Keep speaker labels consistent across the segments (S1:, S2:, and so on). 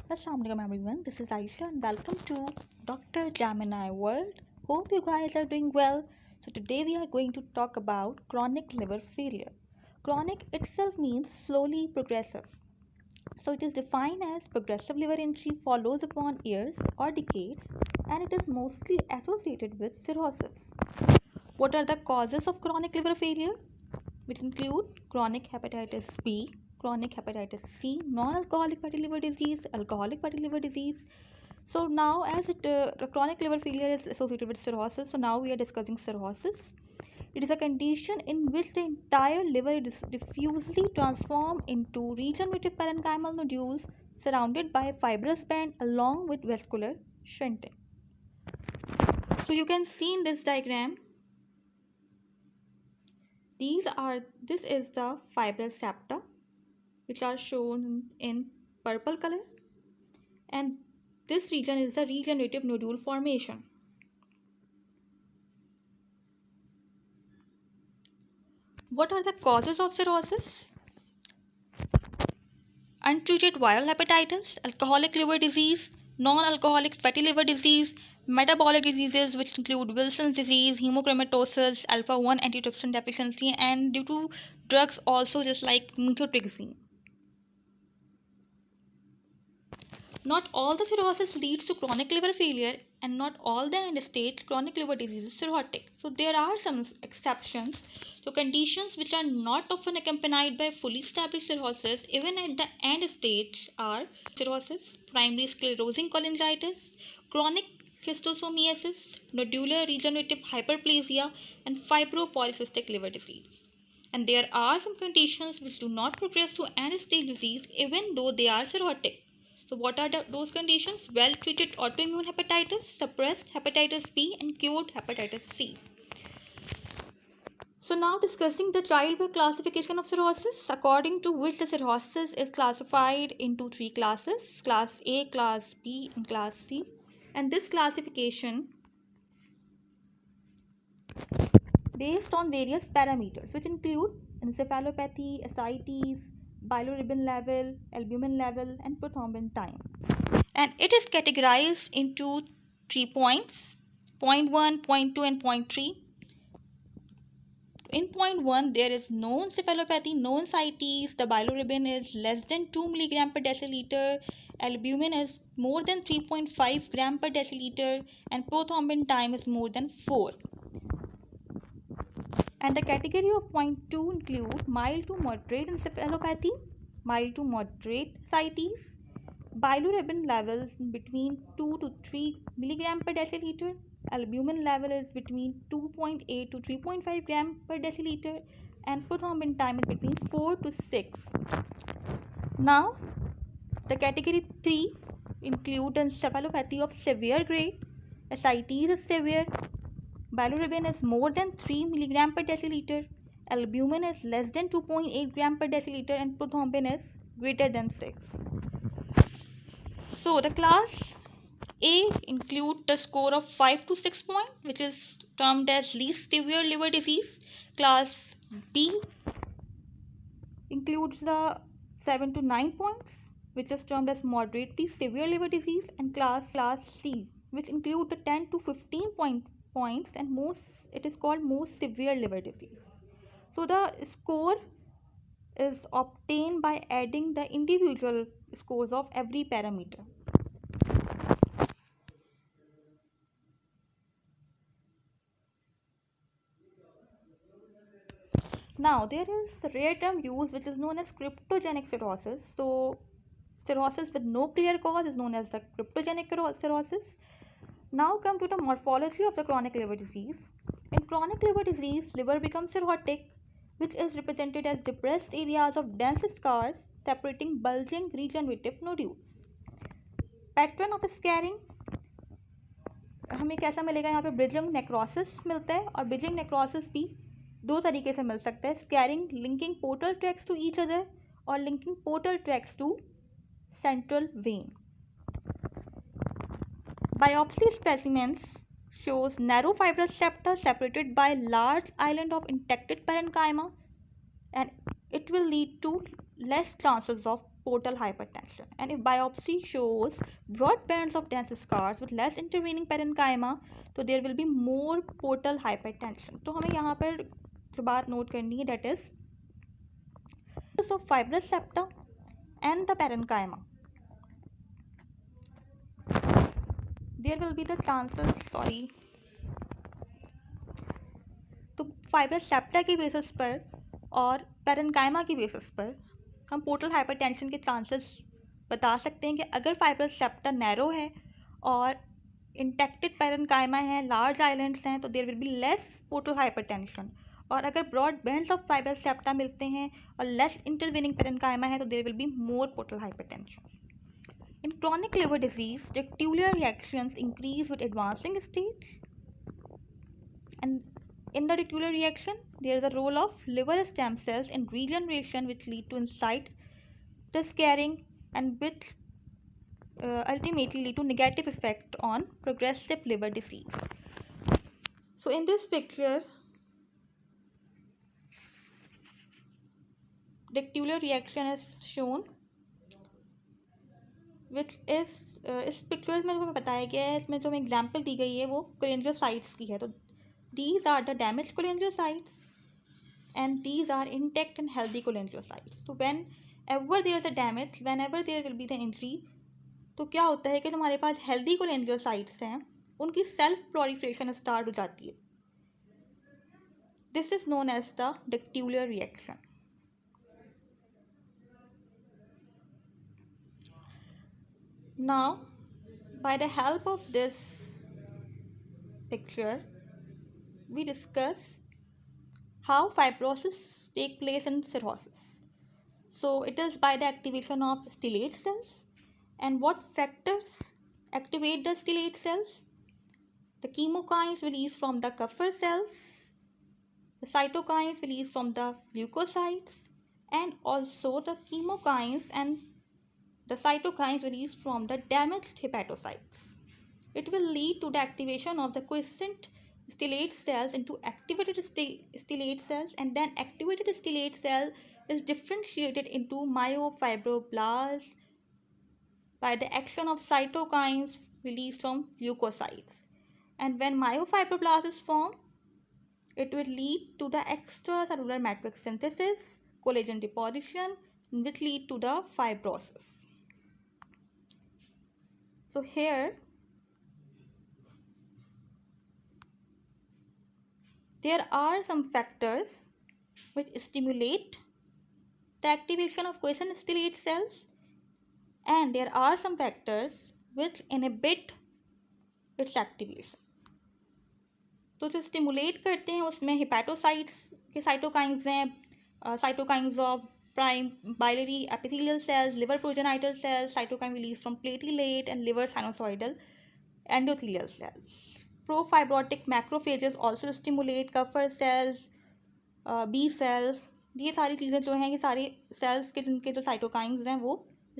S1: Assalamualaikum everyone, this is Aisha and welcome to Dr. Gemini World. Hope you guys are doing well. So today we are going to talk about chronic liver failure. Chronic itself means slowly progressive. So it is defined as progressive liver injury follows upon years or decades and it is mostly associated with cirrhosis. What are the causes of chronic liver failure? Which include chronic hepatitis B, chronic hepatitis C, non-alcoholic fatty liver disease, alcoholic fatty liver disease. So now as chronic liver failure is associated with cirrhosis, so now we are discussing cirrhosis. It is a condition in which the entire liver is diffusely transformed into regenerative parenchymal nodules surrounded by a fibrous band along with vascular shunting. So you can see in this diagram, this is the fibrous septa, which are shown in purple color, and this region is the regenerative nodule formation. What are the causes of cirrhosis? Untreated viral hepatitis, alcoholic liver disease, non-alcoholic fatty liver disease, metabolic diseases which include Wilson's disease, hemochromatosis, alpha-1 antitrypsin deficiency, and due to drugs also just like methotrexate. Not all the cirrhosis leads to chronic liver failure and not all the end stage chronic liver disease is cirrhotic. So there are some exceptions. So conditions which are not often accompanied by fully established cirrhosis even at the end stage are cirrhosis, primary sclerosing cholangitis, chronic schistosomiasis, nodular regenerative hyperplasia, and fibropolycystic liver disease. And there are some conditions which do not progress to end stage disease even though they are cirrhotic. So what are those conditions? Well-treated autoimmune hepatitis, suppressed hepatitis B, and cured hepatitis C. So now discussing the childbirth classification of cirrhosis, according to which the cirrhosis is classified into three classes, class A, class B, and class C. And this classification based on various parameters which include encephalopathy, ascites, bilirubin level, albumin level, and prothrombin time. And it is categorized into 3 points, point 1, point 2, and point 3. In point 1, there is no encephalopathy, no ascites, the bilirubin is less than 2 mg per deciliter, albumin is more than 3.5 gram per deciliter, and prothrombin time is more than 4. And the category of point 2 include mild to moderate encephalopathy, mild to moderate ascites, bilirubin levels between 2 to 3 mg per deciliter, albumin level is between 2.8 to 3.5 gram per deciliter, and prothrombin time is between 4 to 6. Now, the category 3 include encephalopathy of severe grade, ascites is severe, bilirubin is more than 3 mg per deciliter, albumin is less than 2.8 gram per deciliter, and prothrombin is greater than 6. So the class A include the score of 5 to 6 points, which is termed as least severe liver disease. Class B includes the 7 to 9 points, which is termed as moderately severe liver disease, and class C, which include the 10 to 15 points, and it is called most severe liver disease. So the score is obtained by adding the individual scores of every parameter. Now there is a rare term used which is known as cryptogenic cirrhosis. So cirrhosis with no clear cause is known as the cryptogenic cirrhosis. Now come to the morphology of the chronic liver disease. In chronic liver disease, liver becomes cirrhotic, which is represented as depressed areas of dense scars separating bulging regenerative nodules. Pattern of scarring हमें कैसा मिलेगा? यहाँ पे bridging necrosis मिलता है और bridging necrosis भी दो तरीके से मिल सकता है, scarring linking portal tracts to each other और linking portal tracts to central vein. Biopsy specimens shows narrow fibrous septa separated by large island of intact parenchyma, and it will lead to less chances of portal hypertension. And if biopsy shows broad bands of dense scars with less intervening parenchyma, तो there will be more portal hypertension. तो हमें यहाँ पर जो बात note करनी है, that is of fibrous septa and the parenchyma. There will be the chances, तो फाइब्रस सेप्टा के बेसिस पर और पेरेन्काइमा की बेसिस पर हम पोर्टल हाइपरटेंशन के चांसेस बता सकते हैं कि अगर फाइब्रस सेप्टा नैरो है और इंटेक्टेड पेरेन्काइमा है, लार्ज आइलैंड्स हैं, तो there will be less portal hypertension. और अगर broad bands of fibrous septa मिलते हैं और लेस इंटरवेनिंग पेरेन्काइमा है, तो there will be more portal hypertension. In chronic liver disease, the tubular reactions increase with advancing stage, and in the reticular reaction, there is a role of liver stem cells in regeneration, which lead to insight, the scarring, and which ultimately lead to negative effect on progressive liver disease. So in this picture, reticular reaction is shown, which is इस picture में हमें बताया गया है, इसमें जो example दी गई है वो कोलेंजियोसाइट्स की है. तो these are the damaged cholangiocytes and these are intact and healthy cholangiocytes. So whenever there is a damage, whenever there will be the injury, तो क्या होता है कि जो हमारे पास healthy cholangiocytes हैं उनकी self proliferation start हो जाती है. This is known as the ductular reaction. Now, by the help of this picture, we discuss how fibrosis take place in cirrhosis. So it is by the activation of stellate cells. And what factors activate the stellate cells? The chemokines released from the Kupffer cells, the cytokines released from the leukocytes, and also the chemokines and the cytokines released from the damaged hepatocytes. It will lead to the activation of the quiescent stellate cells into activated stellate cells, and then activated stellate cell is differentiated into myofibroblasts by the action of cytokines released from leukocytes. And when myofibroblast is formed, it will lead to the extracellular matrix synthesis, collagen deposition, which lead to the fibrosis. So here there are some factors which stimulate the activation of quiescent stellate cells, and there are some factors which inhibit its activation. तो जो stimulate करते हैं उसमें hepatocytes के cytokines हैं, cytokines of prime biliary epithelial cells, liver progenitor cells, cytokine released from platylate and liver sinusoidal endothelial cells. Profibrotic macrophages also stimulate Kupffer cells, B cells. ये सारी चीज़ें जो हैं, ये सारे cells के जिनके जो cytokines हैं वो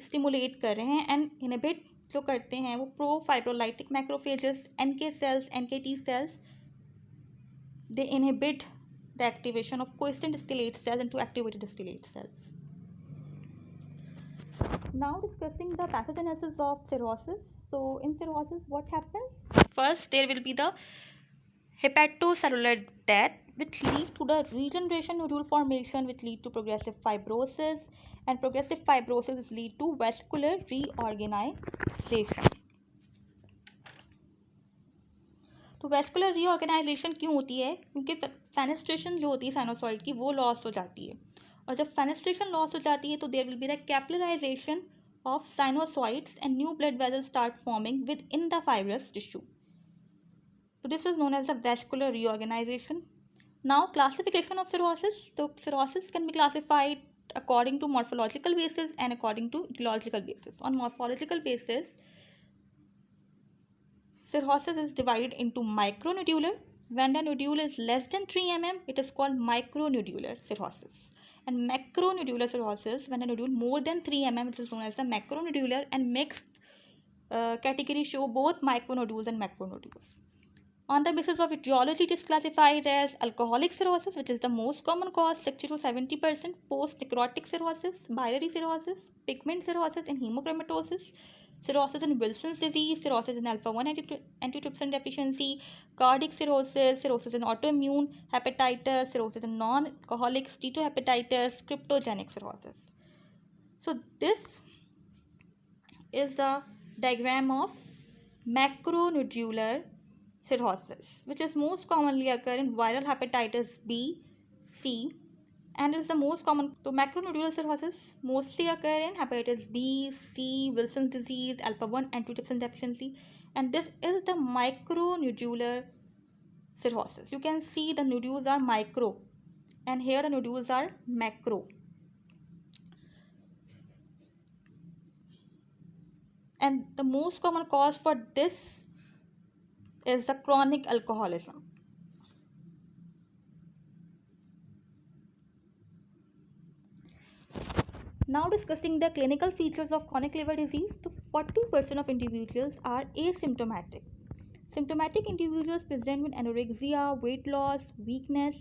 S1: stimulate कर रहे हैं, and inhibit जो करते हैं वो profibrolytic macrophages, NK cells, NKT cells. They inhibit the activation of quiescent stellate cells into activated stellate cells. Now discussing the pathogenesis of cirrhosis. So in cirrhosis, what happens? First, there will be the hepatocellular death, which lead to the regeneration nodule formation, which lead to progressive fibrosis, and progressive fibrosis lead to vascular reorganization. तो vascular reorganisation क्यों होती है? क्योंकि fenestration जो होती है sinusoid की वो लॉस हो जाती है, और जब फेनेस्ट्रेशन लॉस हो जाती है तो there will be the capillarization of sinusoids and new blood vessels start forming within the fibrous tissue. So this is known as the vascular reorganization. Now classification of cirrhosis. So cirrhosis can be classified according to morphological basis and according to etiological basis. On morphological basis, cirrhosis is divided into micronodular. When the nodule is less than 3 mm, it is called micronodular cirrhosis. And macronodular cirrhosis, when the nodule more than 3 mm, it is known as the macronodular, and mixed category show both micronodules and macronodules. On the basis of etiology, it is classified as alcoholic cirrhosis, which is the most common cause, 60 to 70%, post-necrotic cirrhosis, biliary cirrhosis, pigment cirrhosis in hemochromatosis, cirrhosis in Wilson's disease, cirrhosis in alpha-1 antitrypsin deficiency, cardiac cirrhosis, cirrhosis in autoimmune hepatitis, cirrhosis in non-alcoholic steatohepatitis, cryptogenic cirrhosis. So this is the diagram of macronodular cirrhosis, which is most commonly occur in viral hepatitis B, C, and is the most common. So macronodular cirrhosis mostly occur in hepatitis B, C, Wilson's disease, alpha-1 antitrypsin deficiency, and this is the micronodular cirrhosis. You can see the nodules are micro, and here the nodules are macro. And the most common cause for this is the chronic alcoholism. Now discussing the clinical features of chronic liver disease, 40% of individuals are asymptomatic. Symptomatic individuals present with anorexia, weight loss, weakness.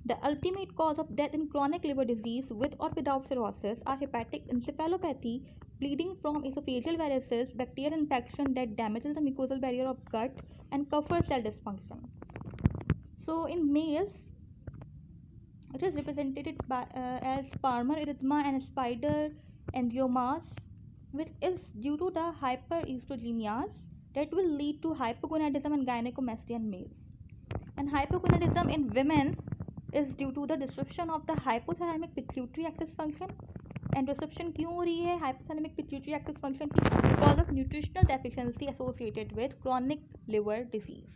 S1: The ultimate cause of death in chronic liver disease with or without cirrhosis are hepatic encephalopathy, bleeding from esophageal varices, bacterial infection that damages the mucosal barrier of gut, and Kupffer cell dysfunction. So in males, it is represented by as Palmer erythema and spider angiomas, which is due to the hyperestrogenias that will lead to hypogonadism and gynecomastia in males. And hypogonadism in women is due to the disruption of the hypothalamic pituitary axis function. And disruption क्यों हो रही है hypothalamic pituitary axis function की? Because of nutritional deficiency associated with chronic liver disease.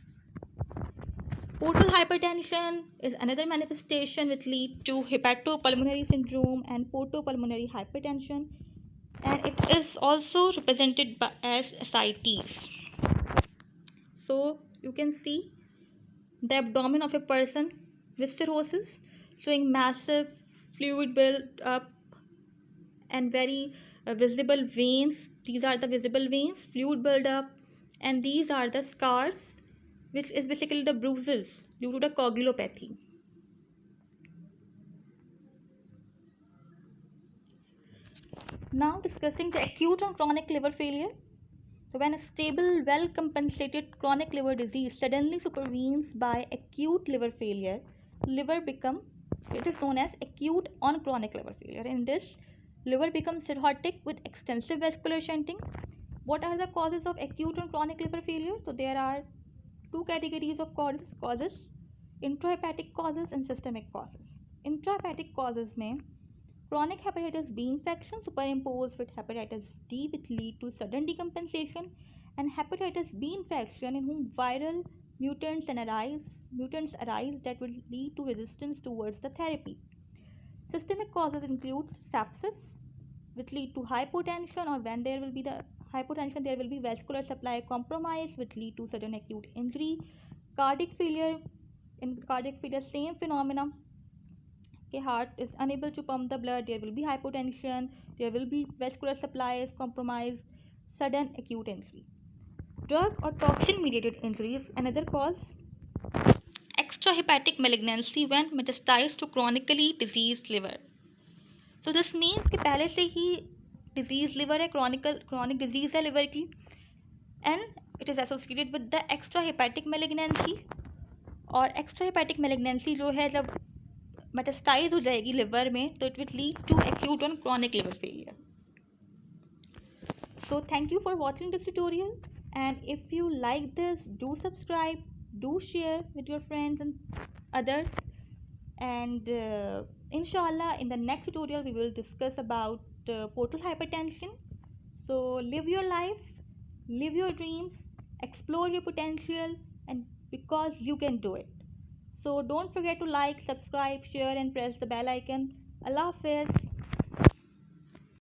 S1: Portal hypertension is another manifestation which leads to hepatopulmonary syndrome and portopulmonary hypertension, and it is also represented as ascites. So you can see the abdomen of a person with cirrhosis showing massive fluid build up and very visible veins. These are the visible veins, fluid build up, and these are the scars, which is basically the bruises due to the coagulopathy. Now discussing the acute and chronic liver failure. So when a stable, well-compensated chronic liver disease suddenly supervenes by acute liver failure, it is known as acute on chronic liver failure. In this, liver becomes cirrhotic with extensive vascular shunting. What are the causes of acute and chronic liver failure? So there are two categories of causes, intrahepatic causes and systemic causes. Intrahepatic causes may chronic hepatitis B infection superimposed with hepatitis D, which lead to sudden decompensation, and hepatitis B infection in whom viral mutants arise that will lead to resistance towards the therapy. Systemic causes include sepsis, which lead to hypotension, or when there will be the hypotension, there will be vascular supply compromise, which lead to sudden acute injury. Cardiac failure, in cardiac failure, same phenomena. Okay, heart is unable to pump the blood, there will be hypotension, there will be vascular supply is compromised, sudden acute injury. Drug or toxin mediated injuries, another cause. Extrahepatic malignancy when metastasized to chronically diseased liver. So this means कि पहले से ही disease liver है, chronic disease है liver की, and it is associated with the extrahepatic malignancy. और extrahepatic malignancy जो है जब metastasize हो जाएगी liver में, तो it will lead to acute and chronic liver failure. So thank you for watching this tutorial, and if you like this, do subscribe, do share with your friends and others, and inshallah in the next tutorial we will discuss about portal hypertension. So live your life, live your dreams, explore your potential, and because you can do it. So don't forget to like, subscribe, share, and press the bell icon. Allah Hafiz.